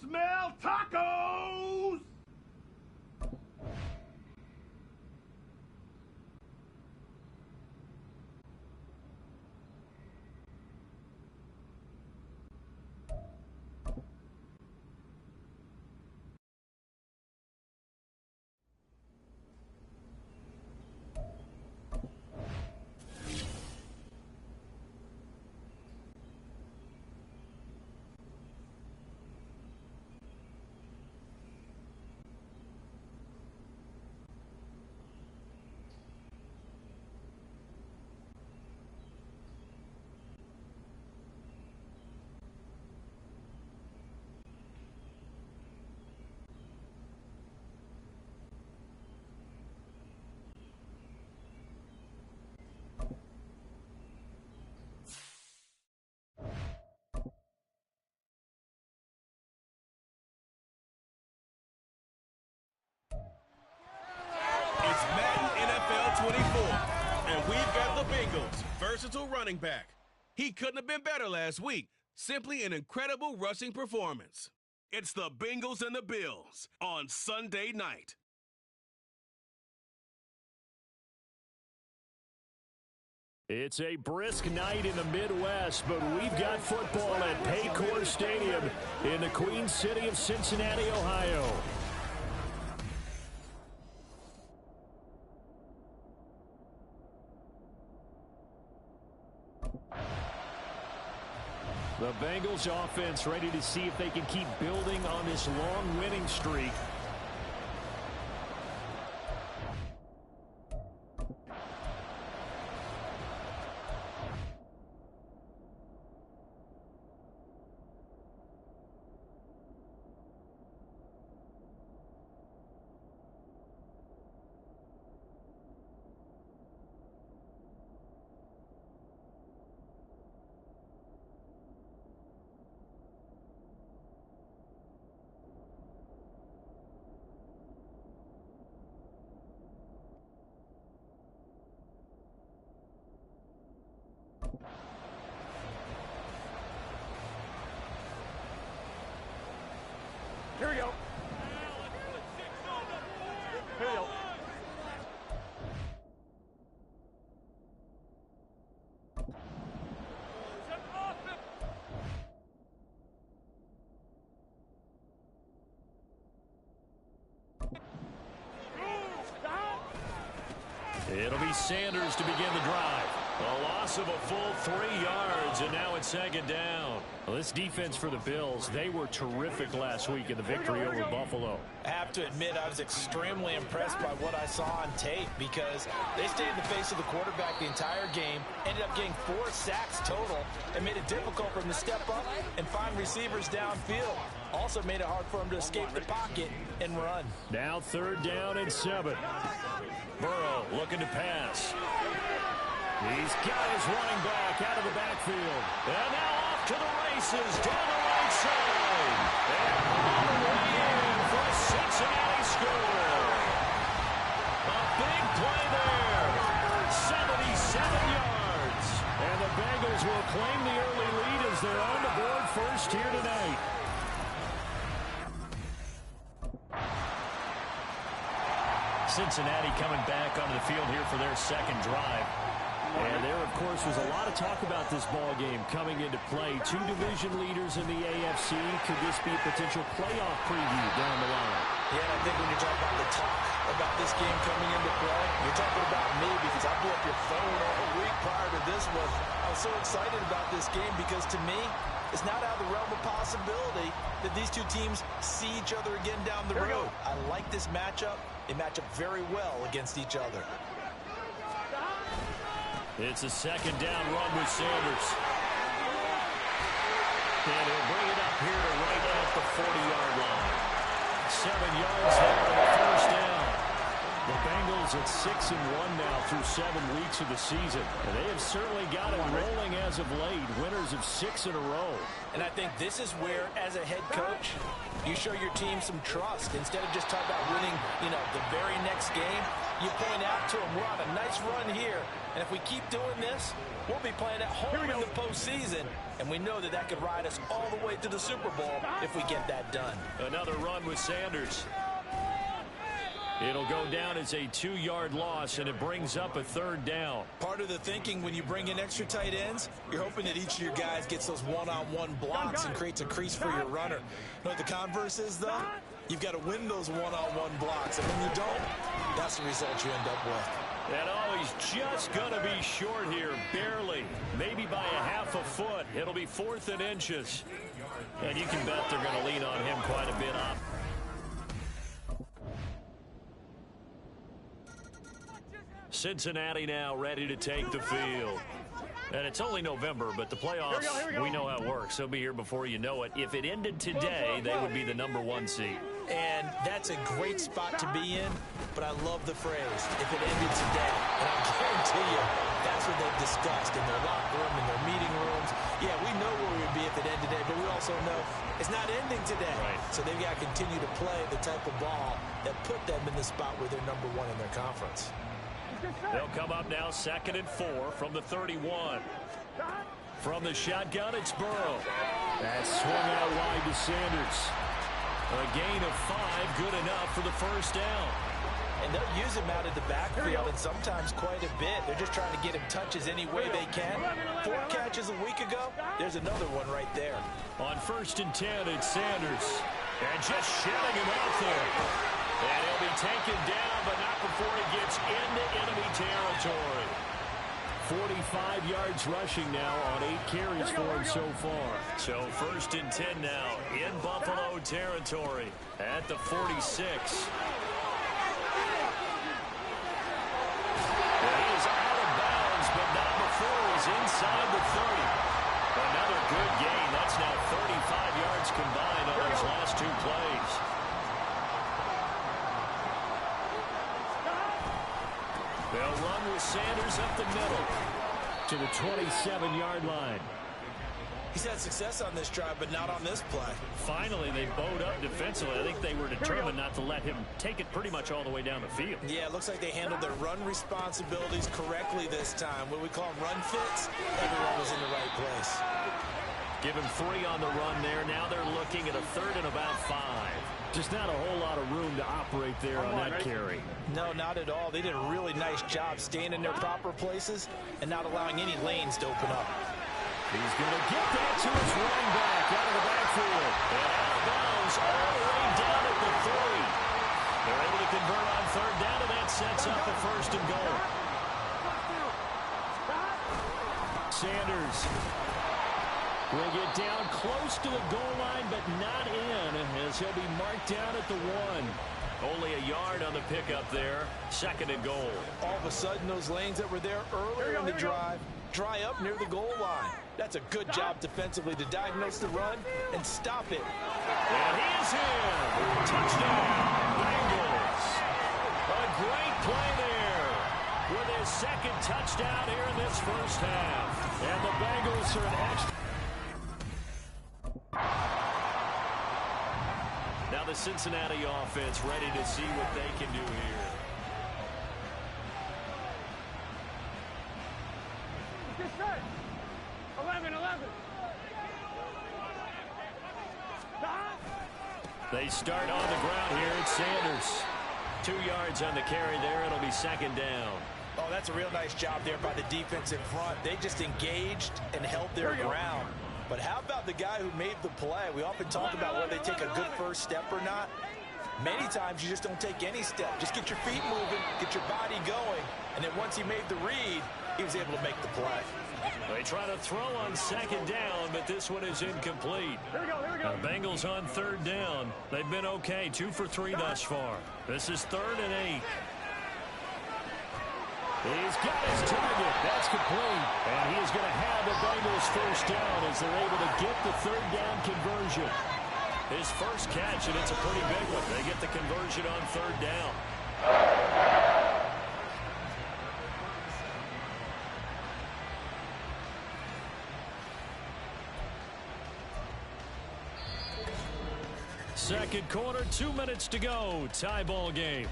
smell tacos! It's Madden NFL 24, and we've got the Bengals' versatile running back. He couldn't have been better last week. Simply an incredible rushing performance. It's the Bengals and the Bills on Sunday night. It's a brisk night in the Midwest, but we've got football at Paycor Stadium in the Queen City of Cincinnati, Ohio. The Bengals offense ready to see if they can keep building on this long winning streak. Here we go. Here we go. It'll be Sanders to begin the drive. A loss of a full 3 yards, and now it's second down. Well, this defense for the Bills, they were terrific last week in the victory over Buffalo. I have to admit, I was extremely impressed by what I saw on tape because they stayed in the face of the quarterback the entire game, ended up getting 4 sacks total, and made it difficult for him to step up and find receivers downfield. Also made it hard for him to escape the pocket and run. Now 3rd down and 7. Burrow looking to pass. He's got his running back out of the backfield. And now off to the races down the right side. And on the way in for a Cincinnati score. A big play there. 77 yards. And the Bengals will claim the early lead as they're on the board first here tonight. Cincinnati coming back onto the field here for their second drive. And there, of course, was a lot of talk about this ball game coming into play. 2 division leaders in the AFC. Could this be a potential playoff preview down the line? Yeah, and I think when you're talking about the talk about this game coming into play, you're talking about me because I blew up your phone all week prior to this one. I was so excited about this game because to me, it's not out of the realm of possibility that these two teams see each other again down the road. I like this matchup. They match up very well against each other. It's a second down run with Sanders. And he'll bring it up here to right at the 40-yard line. 7 yards there on the first down. The Bengals at 6-1 now through 7 weeks of the season. And they have certainly got it rolling as of late. Winners of 6 in a row. And I think this is where, as a head coach, you show your team some trust. Instead of just talking about winning, the very next game, You point out to them, we're on a nice run here, and if we keep doing this, we'll be playing at home in the postseason, and we know that that could ride us all the way to the Super Bowl if we get that done. Another run with Sanders. It'll go down as a 2-yard loss, and it brings up a 3rd down. Part of the thinking when you bring in extra tight ends, you're hoping that each of your guys gets those one-on-one blocks and creates a crease for your runner. You know what the converse is, though? You've got to win those one-on-one blocks, and when you don't, that's the result you end up with. And he's just going to be short here, barely, maybe by a half a foot. It'll be 4th and inches. And you can bet they're going to lean on him quite a bit up. Cincinnati now ready to take the field. And it's only November, but the playoffs, we know how it works. They'll be here before you know it. If it ended today, they would be the #1 seed. And that's a great spot to be in, but I love the phrase, if it ended today. And I guarantee you, that's what they've discussed in their locker room, in their meeting rooms. Yeah, we know where we would be if it ended today, but we also know it's not ending today. Right. So they've got to continue to play the type of ball that put them in the spot where they're #1 in their conference. They'll come up now 2nd and 4 from the 31. From the shotgun, it's Burrow. That's swung out wide to Sanders. A gain of 5, good enough for the 1st down. And they'll use him out of the backfield, and sometimes quite a bit. They're just trying to get him touches any way they can. 4 catches a week ago, there's another one right there. On 1st and 10, it's Sanders. And just shouting him out there. And he'll be taken down, but not before he gets into enemy territory. 45 yards rushing now on 8 carries for him so far. So 1st and 10 now in Buffalo territory at the 46. And he is out of bounds, but not before he's inside the 30. Another good gain. That's now 35 yards combined on those last 2 plays. They'll run with Sanders up the middle to the 27-yard line. He's had success on this drive, but not on this play. Finally, they bowed up defensively. I think they were determined not to let him take it pretty much all the way down the field. Yeah, it looks like they handled their run responsibilities correctly this time. What we call them run fits, everyone was in the right place. Give him 3 on the run there. Now they're looking at a 3rd and about 5. Just not a whole lot of room to operate there on that carry. No, not at all. They did a really nice job staying in their proper places and not allowing any lanes to open up. He's going to get that to his running back out of the backfield. And out of bounds all the way down at the 3. They're able to convert on 3rd down, and that sets up a 1st and goal. Sanders will get down close to the goal line, but not in, as he'll be marked down at the 1. Only a yard on the pickup there. 2nd and goal. All of a sudden, those lanes that were there earlier in the drive dry up near the goal line. That's a good job defensively to diagnose the run and stop it. And he is in. Touchdown, Bengals. A great play there with his 2nd touchdown here in this 1st half. And the Bengals are an extra. Now the Cincinnati offense ready to see what they can do here. Get set. 11. They start on the ground here. It's Sanders. 2 yards on the carry there. It'll be 2nd down. Oh, that's a real nice job there by the defense in front. They just engaged and held their ground. But how about the guy who made the play? We often talk about whether they take a good first step or not. Many times you just don't take any step. Just get your feet moving, get your body going. And then once he made the read, he was able to make the play. They try to throw on 2nd down, but this one is incomplete. Here we go. The Bengals on 3rd down. They've been okay, 2 for 3 thus far. This is 3rd and 8. He's got his target. That's complete. And he is going to have the Bengals 1st down as they're able to get the 3rd down conversion. His first catch, and it's a pretty big one. They get the conversion on 3rd down. Second quarter, 2 minutes to go. Tie ball game.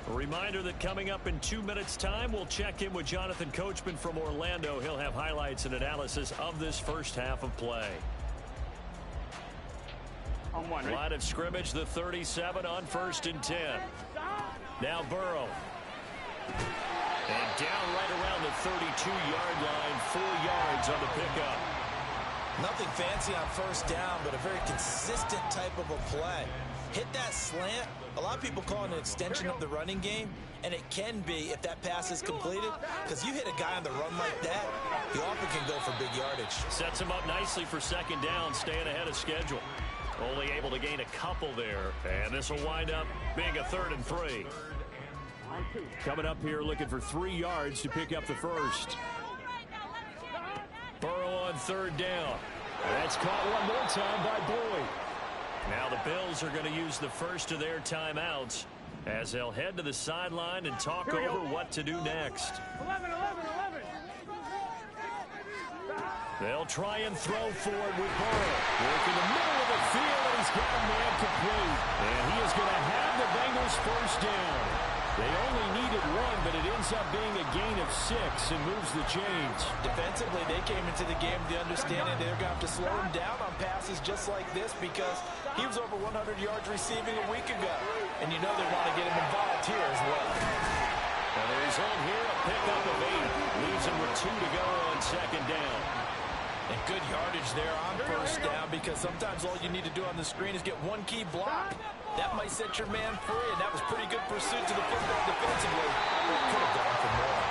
A reminder that coming up in 2 minutes' time, we'll check in with Jonathan Coachman from Orlando. He'll have highlights and analysis of this first half of play. Line of scrimmage, the 37 on 1st and 10. Now Burrow. And down right around the 32-yard line, 4 yards on the pickup. Nothing fancy on 1st down, but a very consistent type of a play. Hit that slant. A lot of people call it an extension of the running game, and it can be if that pass is completed, because you hit a guy on the run like that, he often can go for big yardage. Sets him up nicely for 2nd down, staying ahead of schedule. Only able to gain a couple there, and this will wind up being a 3rd and 3. Coming up here looking for 3 yards to pick up the first. Burrow on 3rd down. That's caught one more time by Boyd. Now the Bills are going to use the first of their timeouts as they'll head to the sideline and talk over what to do next. 11. They'll try and throw for it with Burrow. Working the middle of the field, and he's got a man complete. And he is going to have the Bengals 1st down. They only needed 1, but it ends up being a gain of 6 and moves the chains. Defensively, they came into the game with the understanding they're going to have to slow him down on passes just like this because he was over 100 yards receiving a week ago. And you know they want to get him involved here as well. And the result here, a pickup of 8. Leaves him with 2 to go on 2nd down. And good yardage there on 1st down because sometimes all you need to do on the screen is get one key block. That might set your man free, and that was pretty good pursuit to the football defensively. But could have gone for more.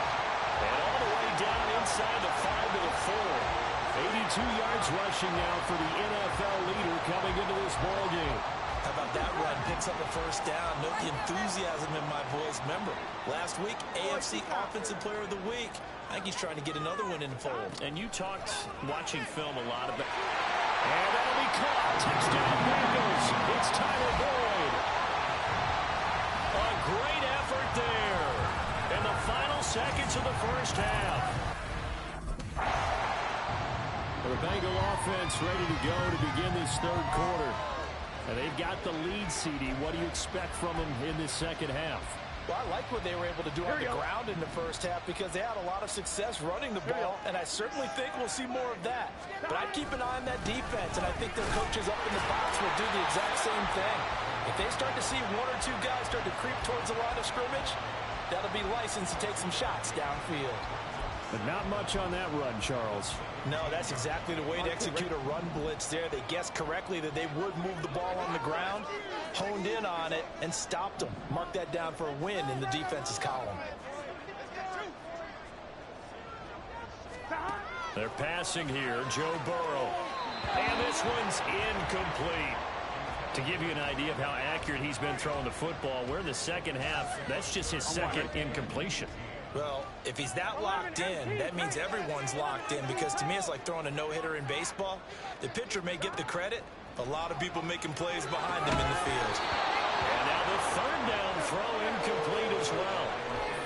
And all the way down inside the 5 to the 4. 82 yards rushing now for the NFL leader coming into this ball game. How about that run? Picks up a 1st down. Note the enthusiasm in my voice. Remember, last week, AFC Offensive Player of the Week. I think he's trying to get another one in the fold. And you talked, watching film, a lot about... And that'll be caught. Touchdown Bengals. It's Tyler Boyd. A great effort there. In the final seconds of the first half. The Bengal offense ready to go to begin this 3rd quarter. And they've got the lead, CD. What do you expect from them in this 2nd half? Well, I like what they were able to do on the ground in the first half because they had a lot of success running the ball, and I certainly think we'll see more of that. But I'd keep an eye on that defense, and I think their coaches up in the box will do the exact same thing. If they start to see 1 or 2 guys start to creep towards the line of scrimmage, that'll be licensed to take some shots downfield. But not much on that run, Charles. No, that's exactly the way to execute a run blitz there. They guessed correctly that they would move the ball on the ground, honed in on it, and stopped them. Mark that down for a win in the defense's column. They're passing here, Joe Burrow. And this one's incomplete. To give you an idea of how accurate he's been throwing the football, we're in the 2nd half. That's just his 2nd incompletion. Well, if he's that locked in, that means everyone's locked in because to me it's like throwing a no-hitter in baseball. The pitcher may get the credit, a lot of people making plays behind him in the field. And now the 3rd down throw incomplete as well.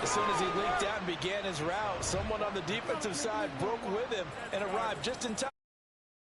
As soon as he leaked out and began his route, someone on the defensive side broke with him and arrived just in time.